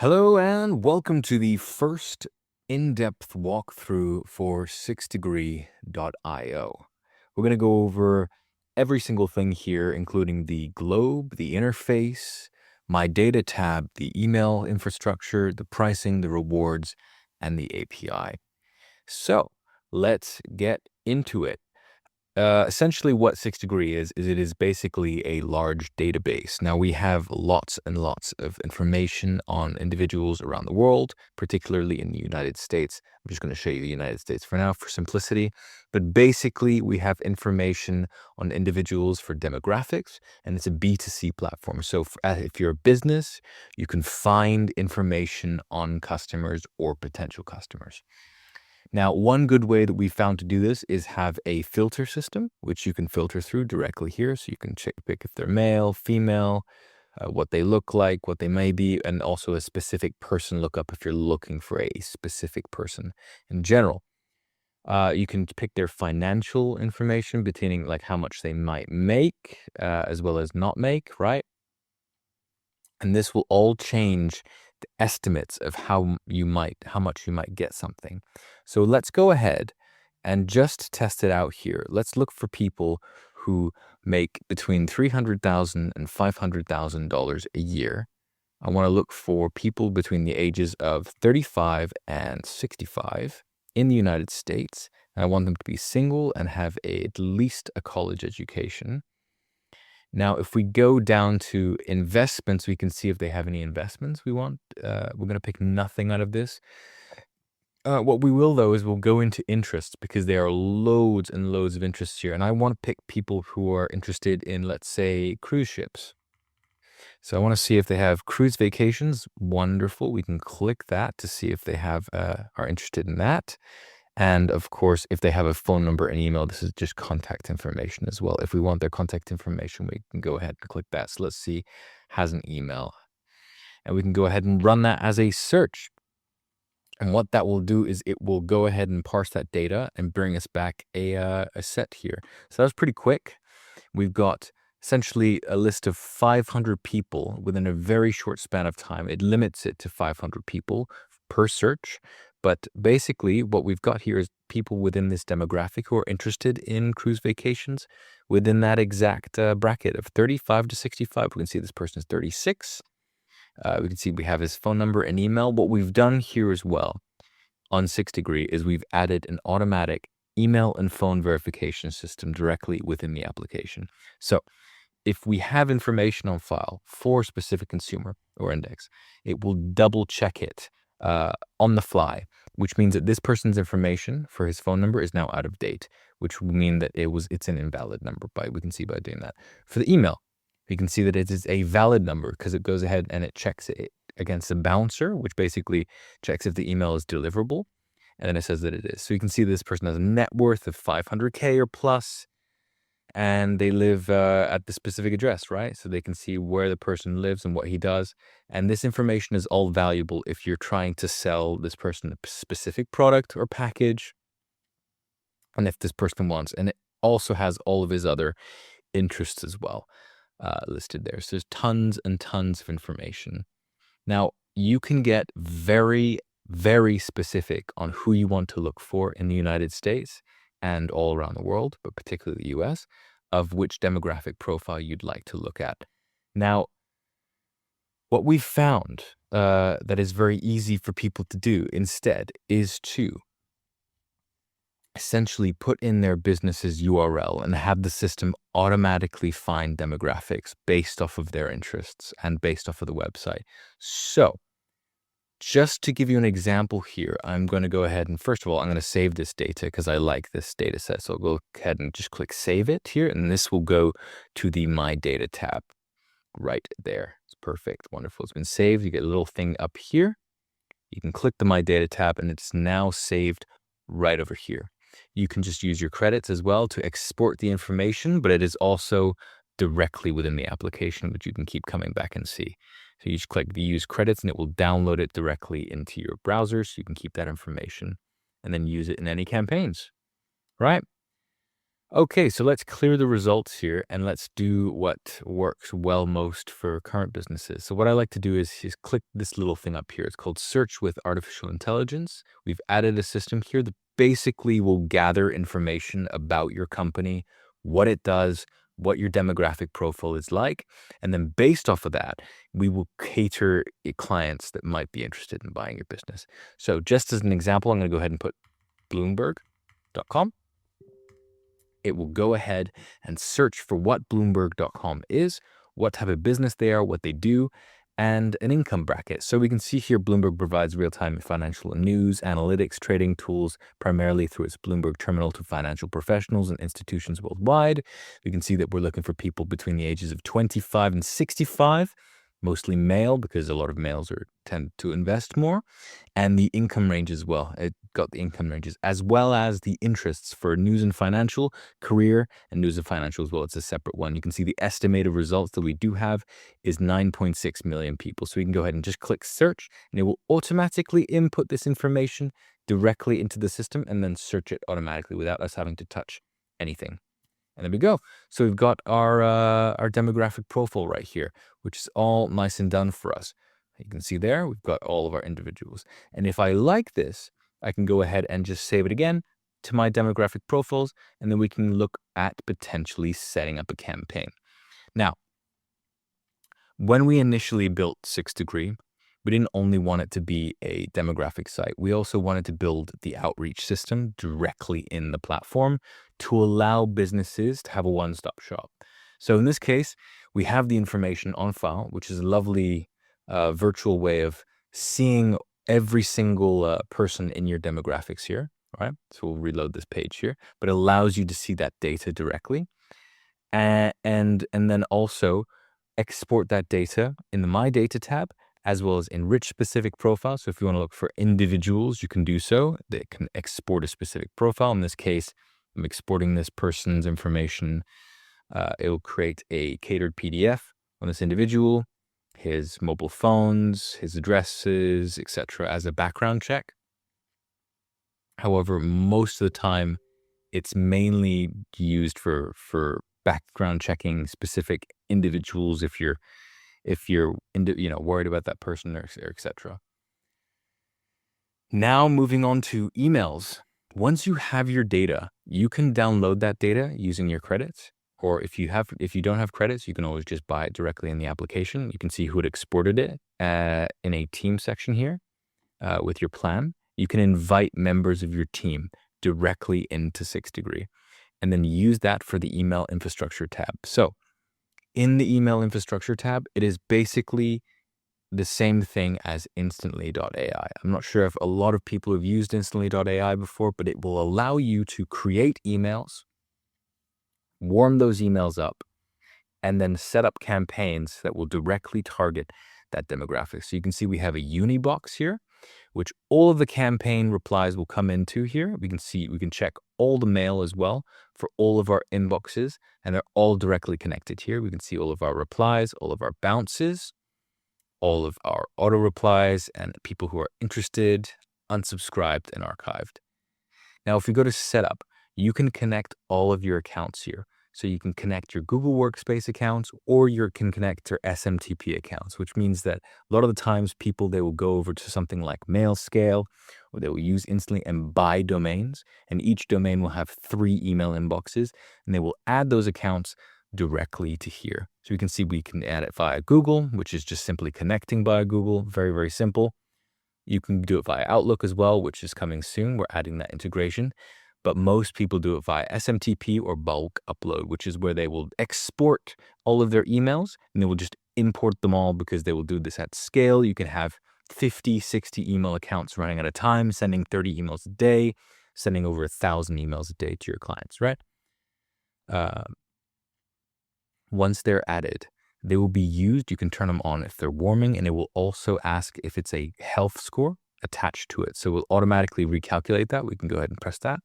Hello and welcome to the first in-depth walkthrough for SIXDEGREE.io. We're going to go over every single thing here, including the globe, the interface, my data tab, the email infrastructure, the pricing, the rewards, and the API. So let's get into it. Essentially what SIXDEGREE is it is basically a large database. Now we have lots and lots of information on individuals around the world, particularly in the United States. I'm just going to show you the United States for now for simplicity. But basically we have information on individuals for demographics, and it's a B2C platform. So if you're a business, you can find information on customers or potential customers. Now, one good way that we found to do this is have a filter system, which you can filter through directly here. So you can pick if they're male, female, what they look like, what they may be, and also a specific person lookup if you're looking for a specific person in general. You can pick their financial information, between like how much they might make, as well as not make, right? And this will all change the estimates of how much you might get something. So let's go ahead and just test it out here. Let's look for people who make between $300,000 and $500,000 a year. I want to look for people between the ages of 35 and 65 in the United States. And I want them to be single and have at least a college education. Now, if we go down to investments, we can see if they have any investments we want. We're going to pick nothing out of this. What we will, though, is we'll go into interests because there are loads and loads of interests here. And I want to pick people who are interested in, let's say, cruise ships. So I want to see if they have cruise vacations. Wonderful. We can click that to see if they have are interested in that. And of course, if they have a phone number and email, this is just contact information as well. If we want their contact information, we can go ahead and click that. So let's see, has an email. And we can go ahead and run that as a search. And what that will do is it will go ahead and parse that data and bring us back a set here. So that was pretty quick. We've got essentially a list of 500 people within a very short span of time. It limits it to 500 people per search. But basically, what we've got here is people within this demographic who are interested in cruise vacations within that exact bracket of 35 to 65. We can see this person is 36. We can see we have his phone number and email. What we've done here as well on SIXDEGREE is we've added an automatic email and phone verification system directly within the application. So if we have information on file for a specific consumer or index, it will double check it on the fly, which means that this person's information for his phone number is now out of date, which will mean that it's an invalid number. We can see by doing that. For the email, we can see that it is a valid number because it goes ahead and it checks it against a bouncer, which basically checks if the email is deliverable, and then it says that it is. So you can see this person has a net worth of 500K or plus, and they live at the specific address, right? So they can see where the person lives and what he does. And this information is all valuable if you're trying to sell this person a specific product or package, and if this person wants. And it also has all of his other interests as well listed there. So there's tons and tons of information. Now, you can get very, very specific on who you want to look for in the United States and all around the world, but particularly the US, of which demographic profile you'd like to look at. Now, what we've found that is very easy for people to do instead is to essentially put in their business's URL and have the system automatically find demographics based off of their interests and based off of the website. So just to give you an example here, I'm going to go ahead and first of all, I'm going to save this data because I like this data set. So I'll go ahead and just click save it here. And this will go to the My Data tab right there. It's perfect. Wonderful. It's been saved. You get a little thing up here. You can click the My Data tab and it's now saved right over here. You can just use your credits as well to export the information, but it is also directly within the application, which you can keep coming back and see. So you just click the use credits and it will download it directly into your browser so you can keep that information and then use it in any campaigns, right? Okay, so let's clear the results here and let's do what works well most for current businesses. So what I like to do is click this little thing up here. It's called Search with Artificial Intelligence. We've added a system here that basically will gather information about your company, what it does, what your demographic profile is like. And then based off of that, we will cater clients that might be interested in buying your business. So just as an example, I'm going to go ahead and put Bloomberg.com. It will go ahead and search for what Bloomberg.com is, what type of business they are, what they do, and an income bracket. So we can see here Bloomberg provides real-time financial news, analytics, trading tools, primarily through its Bloomberg terminal to financial professionals and institutions worldwide. We can see that we're looking for people between the ages of 25 and 65, mostly male because a lot of males tend to invest more, and the income range as well. It got the income ranges as well as the interests for news and financial, career, and news and financial as well. It's a separate one. You can see the estimated results that we do have is 9.6 million people. So we can go ahead and just click search and it will automatically input this information directly into the system and then search it automatically without us having to touch anything. And there we go. So we've got our demographic profile right here, which is all nice and done for us. You can see there, we've got all of our individuals. And if I like this, I can go ahead and just save it again to my demographic profiles, and then we can look at potentially setting up a campaign. Now, when we initially built SIXDEGREE, we didn't only want it to be a demographic site. We also wanted to build the outreach system directly in the platform to allow businesses to have a one-stop shop. So in this case, we have the information on file, which is a lovely virtual way of seeing every single person in your demographics here. All right, so we'll reload this page here, but it allows you to see that data directly. And then also export that data in the My Data tab, as well as enrich specific profiles. So if you want to look for individuals, you can do so. They can export a specific profile. In this case, I'm exporting this person's information. It will create a catered PDF on this individual, his mobile phones, his addresses, etc., as a background check. However, most of the time, it's mainly used for background checking specific individuals if you're worried about that person or etc. Now moving on to emails. Once you have your data, you can download that data using your credits, or if you don't have credits, you can always just buy it directly in the application. You can see who had exported it in a team section here with your plan. You can invite members of your team directly into SIXDEGREE and then use that for the email infrastructure tab. So in the email infrastructure tab, it is basically the same thing as Instantly.ai. I'm not sure if a lot of people have used Instantly.ai before, but it will allow you to create emails, warm those emails up, and then set up campaigns that will directly target that demographic. So you can see we have a uni box here, which all of the campaign replies will come into here. We can check all the mail as well for all of our inboxes, and they're all directly connected here. We can see all of our replies, all of our bounces, all of our auto replies, and people who are interested, unsubscribed, and archived. Now, if we go to setup, you can connect all of your accounts here. So you can connect your Google Workspace accounts, or you can connect your SMTP accounts, which means that a lot of the times they will go over to something like MailScale, or they will use Instantly and buy domains, and each domain will have 3 email inboxes, and they will add those accounts directly to here. So we can see we can add it via Google, which is just simply connecting via Google. Very, very simple. You can do it via Outlook as well, which is coming soon. We're adding that integration. But most people do it via SMTP or bulk upload, which is where they will export all of their emails and they will just import them all because they will do this at scale. You can have 50, 60 email accounts running at a time, sending 30 emails a day, sending over 1,000 emails a day to your clients, right? Once they're added, they will be used. You can turn them on if they're warming, and it will also ask if it's a health score attached to it. So we'll automatically recalculate that. We can go ahead and press that.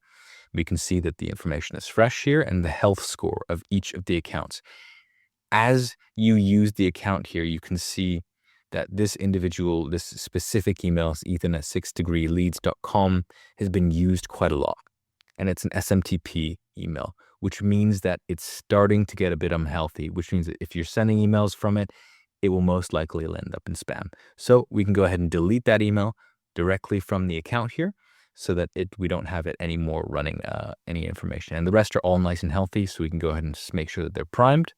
We can see that the information is fresh here and the health score of each of the accounts. As you use the account here, you can see that this individual, this specific email, Ethan@sixdegreeleads.com, has been used quite a lot. And it's an SMTP email, which means that it's starting to get a bit unhealthy, which means that if you're sending emails from it, it will most likely end up in spam. So we can go ahead and delete that email directly from the account here so that we don't have it anymore running any information. And the rest are all nice and healthy, so we can go ahead and just make sure that they're primed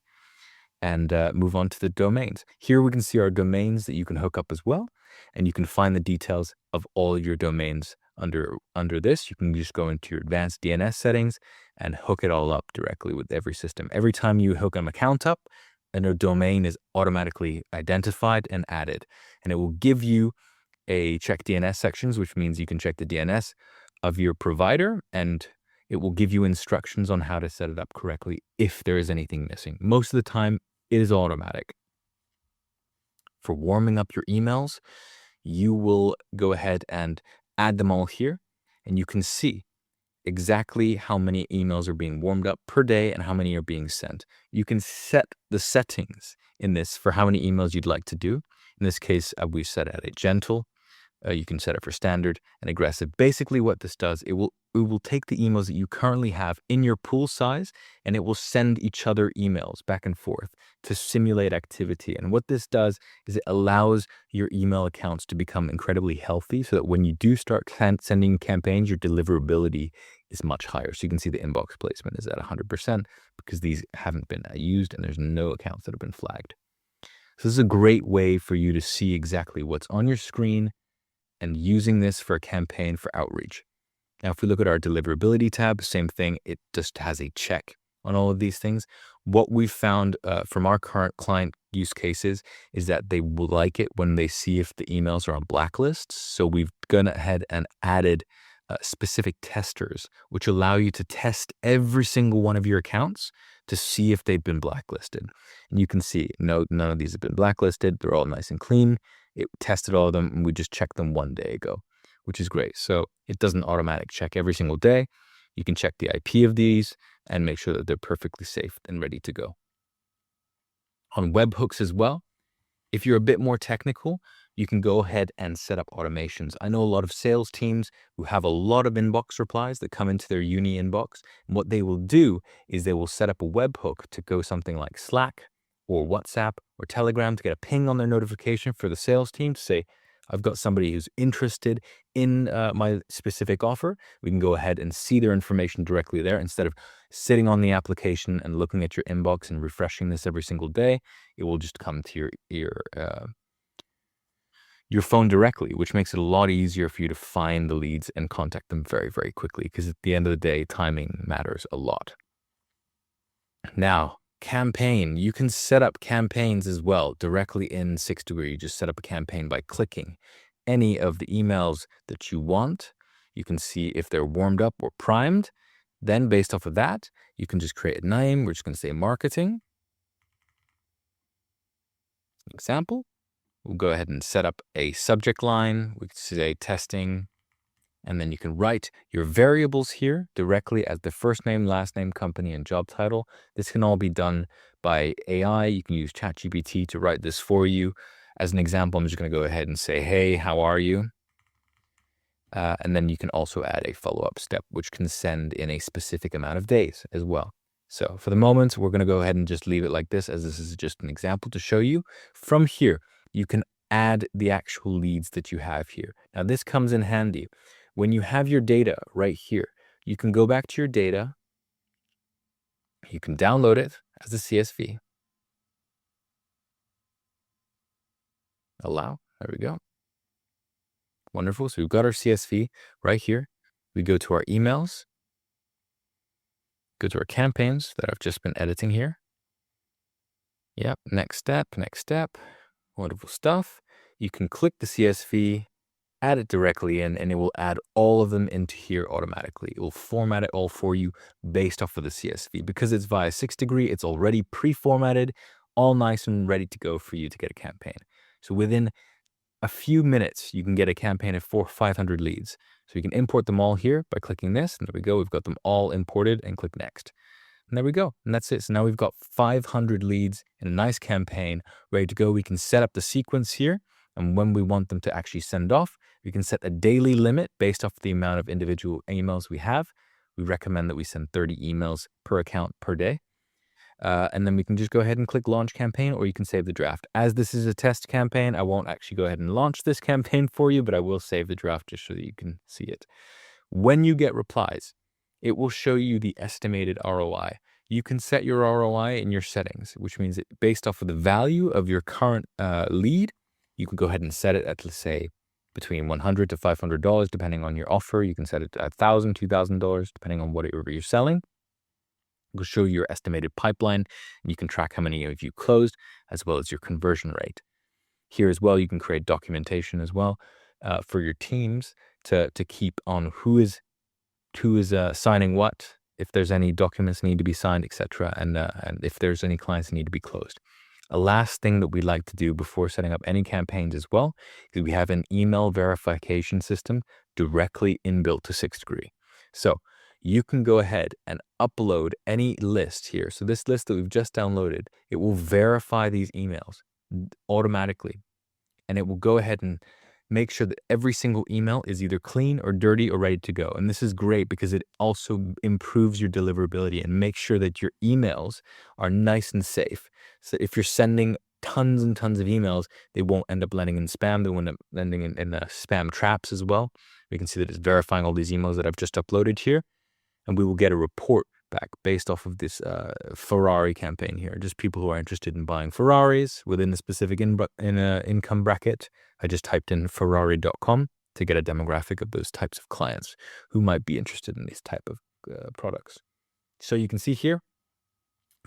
and move on to the domains. Here we can see our domains that you can hook up as well, and you can find the details of all your domains under this. You can just go into your advanced DNS settings and hook it all up directly with every system. Every time you hook an account up, and a domain is automatically identified and added, and it will give you a check DNS sections, which means you can check the DNS of your provider, and it will give you instructions on how to set it up correctly if there is anything missing. Most of the time, it is automatic. For warming up your emails, you will go ahead and add them all here, and you can see exactly how many emails are being warmed up per day and how many are being sent. You can set the settings in this for how many emails you'd like to do. In this case, we set at a gentle. You can set it for standard and aggressive. Basically what this does, it will take the emails that you currently have in your pool size, and it will send each other emails back and forth to simulate activity. And what this does is it allows your email accounts to become incredibly healthy so that when you do start sending campaigns, your deliverability is much higher. So you can see the inbox placement is at 100% because these haven't been used and there's no accounts that have been flagged. So this is a great way for you to see exactly what's on your screen and using this for a campaign for outreach. Now, if we look at our deliverability tab, same thing, it just has a check on all of these things. What we've found from our current client use cases is that they will like it when they see if the emails are on blacklists. So we've gone ahead and added specific testers, which allow you to test every single one of your accounts to see if they've been blacklisted. And you can see, no, none of these have been blacklisted. They're all nice and clean. It tested all of them, and we just checked them one day ago, which is great. So it does an automatic check every single day. You can check the IP of these and make sure that they're perfectly safe and ready to go. On webhooks as well, if you're a bit more technical, you can go ahead and set up automations. I know a lot of sales teams who have a lot of inbox replies that come into their uni inbox. And what they will do is they will set up a webhook to go something like Slack or WhatsApp or Telegram to get a ping on their notification for the sales team to say, I've got somebody who's interested in my specific offer. We can go ahead and see their information directly there instead of sitting on the application and looking at your inbox and refreshing this every single day. It will just come to your phone directly, which makes it a lot easier for you to find the leads and contact them very, very quickly, because at the end of the day, timing matters a lot. Now, campaign. You can set up campaigns as well directly in SIXDEGREE. You just set up a campaign by clicking any of the emails that you want. You can see if they're warmed up or primed. Then based off of that, you can just create a name. We're just going to say marketing. Example. We'll go ahead and set up a subject line. We can say testing. And then you can write your variables here directly as the first name, last name, company, and job title. This can all be done by AI. You can use ChatGPT to write this for you. As an example, I'm just going to go ahead and say, hey, how are you? And then you can also add a follow-up step, which can send in a specific amount of days as well. So for the moment, we're going to go ahead and just leave it like this, as this is just an example to show you. From here, you can add the actual leads that you have here. Now, this comes in handy. When you have your data right here, you can go back to your data. You can download it as a CSV. Allow. There we go. Wonderful. So we've got our CSV right here. We go to our emails. Go to our campaigns that I've just been editing here. Yep. Next step. Next step. Wonderful stuff. You can click the CSV, add it directly in, and it will add all of them into here automatically. It will format it all for you based off of the CSV. Because it's via SIXDEGREE, it's already pre-formatted, all nice and ready to go for you to get a campaign. So within a few minutes, you can get a campaign of 400 or 500 leads. So you can import them all here by clicking this, and there we go. We've got them all imported, and click next. And there we go. And that's it. So now we've got 500 leads in a nice campaign ready to go. We can set up the sequence here. And when we want them to actually send off, we can set a daily limit based off the amount of individual emails we have. We recommend that we send 30 emails per account per day. And then we can just go ahead and click launch campaign, or you can save the draft. As this is a test campaign, I won't actually go ahead and launch this campaign for you, but I will save the draft just so that you can see it. When you get replies, it will show you the estimated ROI. You can set your ROI in your settings, which means that based off of the value of your current lead, you can go ahead and set it at, let's say, between $100 to $500, depending on your offer. You can set it at $1,000, $2,000, depending on whatever you're selling. It will show your estimated pipeline, and you can track how many of you closed, as well as your conversion rate. Here as well, you can create documentation as well for your teams to keep on who is signing what, if there's any documents need to be signed, etc., and if there's any clients that need to be closed. A last thing that we like to do before setting up any campaigns as well is we have an email verification system directly inbuilt to SIXDEGREE. So you can go ahead and upload any list here. So this list that we've just downloaded, it will verify these emails automatically, and it will go ahead and make sure that every single email is either clean or dirty or ready to go. And this is great because it also improves your deliverability and makes sure that your emails are nice and safe. So if you're sending tons and tons of emails, they won't end up landing in spam. They won't end up landing in spam traps as well. We can see that it's verifying all these emails that I've just uploaded here. And we will get a report back based off of this Ferrari campaign here. Just people who are interested in buying Ferraris within a specific income bracket. I just typed in Ferrari.com to get a demographic of those types of clients who might be interested in these type of products. So you can see here,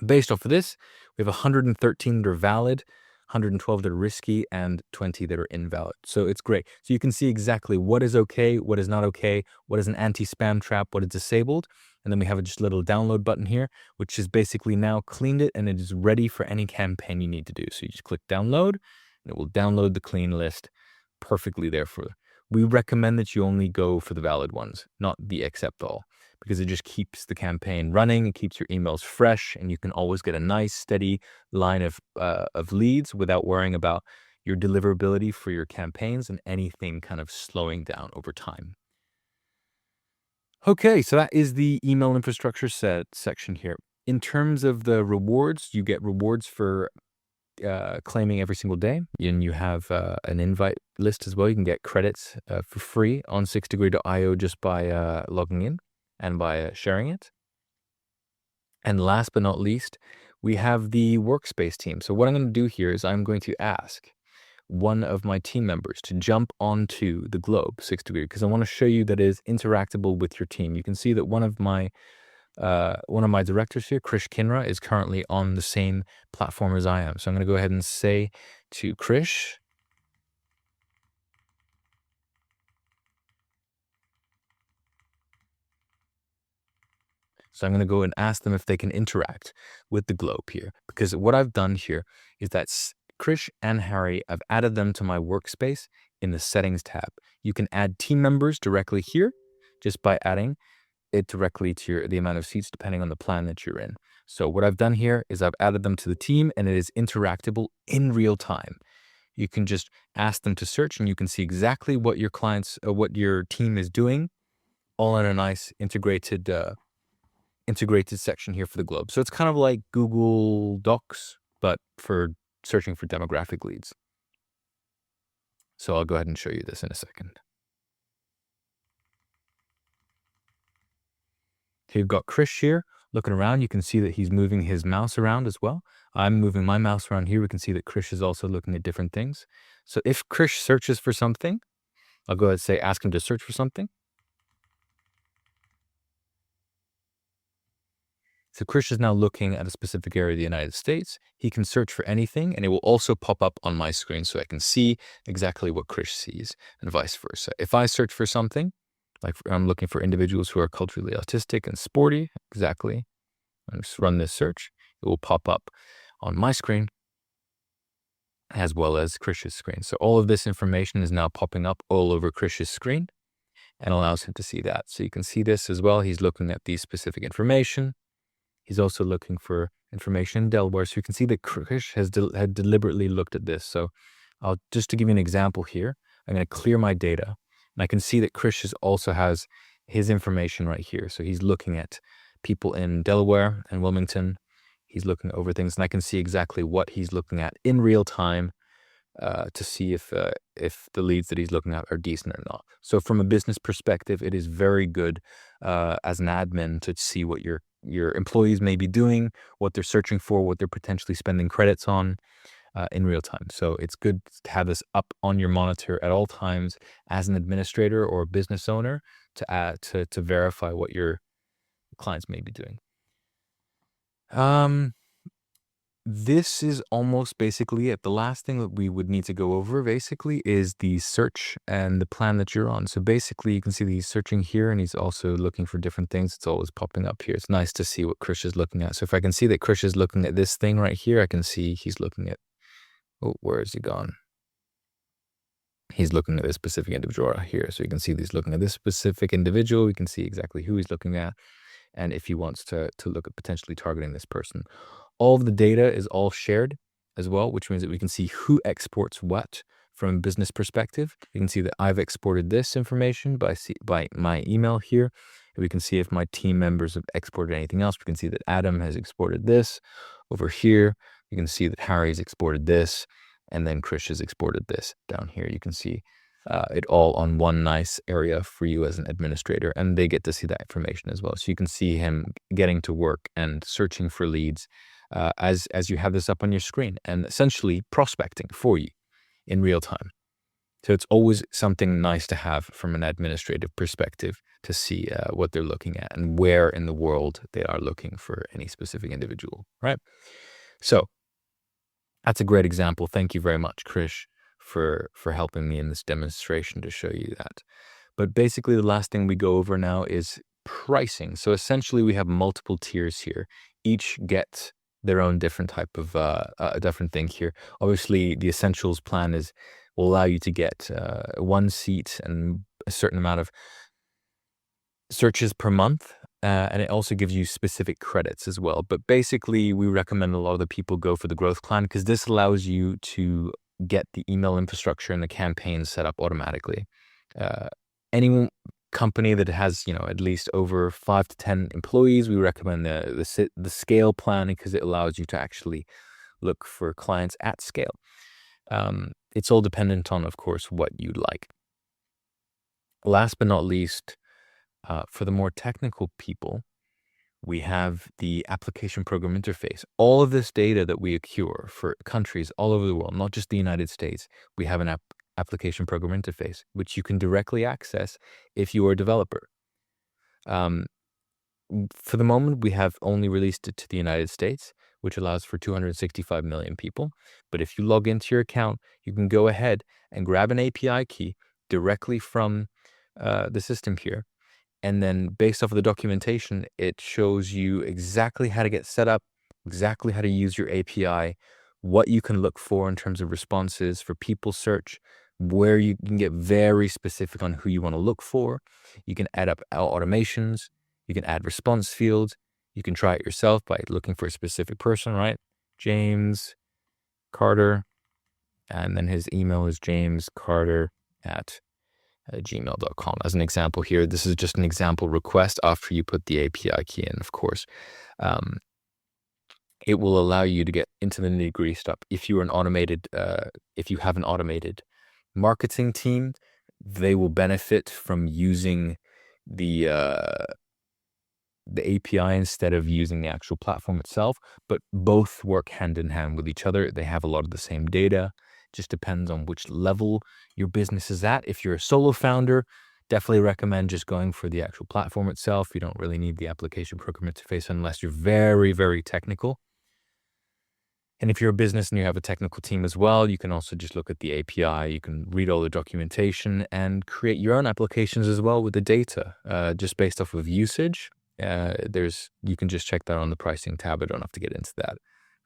based off of this, we have 113 that are valid, 112 that are risky, and 20 that are invalid. So it's great. So you can see exactly what is okay, what is not okay, what is an anti-spam trap, what is disabled. And then we have just a little download button here, which is basically now cleaned it and it is ready for any campaign you need to do. So you just click download and it will download the clean list perfectly there for. We recommend that you only go for the valid ones, not the accept all, because it just keeps the campaign running. It keeps your emails fresh, and you can always get a nice steady line of leads without worrying about your deliverability for your campaigns and anything kind of slowing down over time. Okay, so that is the email infrastructure section here. In terms of the rewards, you get rewards for claiming every single day, and you have an invite list as well. You can get credits for free on SIXDEGREE.io just by logging in and by sharing it. And last but not least, we have the workspace team. So what I'm going to do here is I'm going to ask one of my team members to jump onto the globe SIXDEGREE, because I want to show you that it is interactable with your team. You can see that one of my directors here, Krish Kinra, is currently on the same platform as I am. So I'm going to go ahead and say to Krish, so I'm going to go and ask them if they can interact with the globe here, because what I've done here is that Krish and Harry, I've added them to my workspace in the settings tab. You can add team members directly here just by adding it directly to the amount of seats depending on the plan that you're in. So what I've done here is I've added them to the team, and it is interactable in real time. You can just ask them to search, and you can see exactly what your clients, what your team is doing, all in a nice integrated section here for the globe. So it's kind of like Google Docs, but for searching for demographic leads. So I'll go ahead and show you this in a second. So you've got Krish here looking around. You can see that he's moving his mouse around as well. I'm moving my mouse around here. We can see that Krish is also looking at different things. So if Krish searches for something, I'll go ahead and say, ask him to search for something. So Krish is now looking at a specific area of the United States. He can search for anything, and it will also pop up on my screen so I can see exactly what Krish sees, and vice versa. If I search for something, like I'm looking for individuals who are culturally autistic and sporty, exactly, and just run this search, it will pop up on my screen as well as Krish's screen. So all of this information is now popping up all over Krish's screen and allows him to see that. So you can see this as well. He's looking at these specific information. He's also looking for information in Delaware. So you can see that Krish had deliberately looked at this. So just to give you an example here, I'm going to clear my data. And I can see that Krish also has his information right here. So he's looking at people in Delaware and Wilmington. He's looking over things, and I can see exactly what he's looking at in real time to see if the leads that he's looking at are decent or not. So from a business perspective, it is very good as an admin to see what your employees may be doing, what they're searching for, what they're potentially spending credits on in real time. So it's good to have this up on your monitor at all times as an administrator or a business owner to verify what your clients may be doing. This is almost basically it. The last thing that we would need to go over basically is the search and the plan that you're on. So basically you can see that he's searching here and he's also looking for different things. It's always popping up here. It's nice to see what Krish is looking at. So if I can see that Krish is looking at this thing right here, I can see he's looking at, oh, where is he gone? He's looking at this specific individual right here. So you can see that he's looking at this specific individual. We can see exactly who he's looking at and if he wants to look at potentially targeting this person. All of the data is all shared as well, which means that we can see who exports what from a business perspective. You can see that I've exported this information by my email here. We can see if my team members have exported anything else. We can see that Adam has exported this over here. You can see that Harry's exported this, and then Krish has exported this down here. You can see it all on one nice area for you as an administrator, and they get to see that information as well. So you can see him getting to work and searching for leads as you have this up on your screen, and essentially prospecting for you in real time. So it's always something nice to have from an administrative perspective to see what they're looking at and where in the world they are looking for any specific individual, right? So that's a great example. Thank you very much, Krish, for helping me in this demonstration to show you that. But basically the last thing we go over now is pricing. So essentially we have multiple tiers here. Each get their own different type of different thing here. Obviously the essentials plan will allow you to get one seat and a certain amount of searches per month. And it also gives you specific credits as well. But basically, we recommend a lot of the people go for the growth plan because this allows you to get the email infrastructure and the campaigns set up automatically. Any company that has, at least over 5 to 10 employees, we recommend the scale plan because it allows you to actually look for clients at scale. It's all dependent on, of course, what you like. Last but not least, for the more technical people, we have the application program interface. All of this data that we accrue for countries all over the world, not just the United States, we have an application program interface, which you can directly access if you are a developer. For the moment, we have only released it to the United States, which allows for 265 million people. But if you log into your account, you can go ahead and grab an API key directly from the system here. And then based off of the documentation, it shows you exactly how to get set up, exactly how to use your API, what you can look for in terms of responses for people search, where you can get very specific on who you want to look for. You can add up automations. You can add response fields. You can try it yourself by looking for a specific person, right? James Carter. And then his email is jamescarter@gmail.com. As an example here, this is just an example request after you put the API key in, of course. It will allow you to get into the nitty-gritty stuff. If you have an automated marketing team, they will benefit from using the API instead of using the actual platform itself, but both work hand in hand with each other. They have a lot of the same data. Just depends on which level your business is at. If you're a solo founder, definitely recommend just going for the actual platform itself. You don't really need the application program interface unless you're very, very technical. And if you're a business and you have a technical team as well, you can also just look at the API. You can read all the documentation and create your own applications as well with the data, just based off of usage. You can just check that on the pricing tab. I don't have to get into that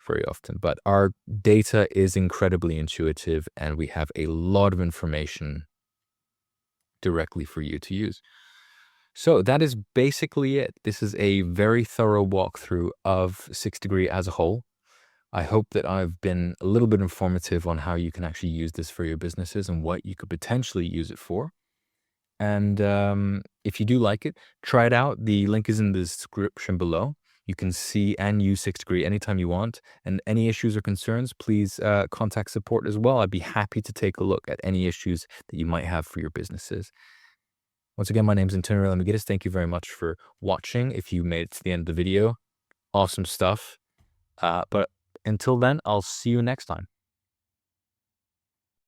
very often, but our data is incredibly intuitive and we have a lot of information directly for you to use. So that is basically it. This is a very thorough walkthrough of SIXDEGREE as a whole. I hope that I've been a little bit informative on how you can actually use this for your businesses and what you could potentially use it for. And if you do like it, try it out. The link is in the description below. You can see and use SIXDEGREE anytime you want. And any issues or concerns, please contact support as well. I'd be happy to take a look at any issues that you might have for your businesses. Once again, my name's Antonio Lamiguitis. Thank you very much for watching. If you made it to the end of the video, awesome stuff. But until then, I'll see you next time.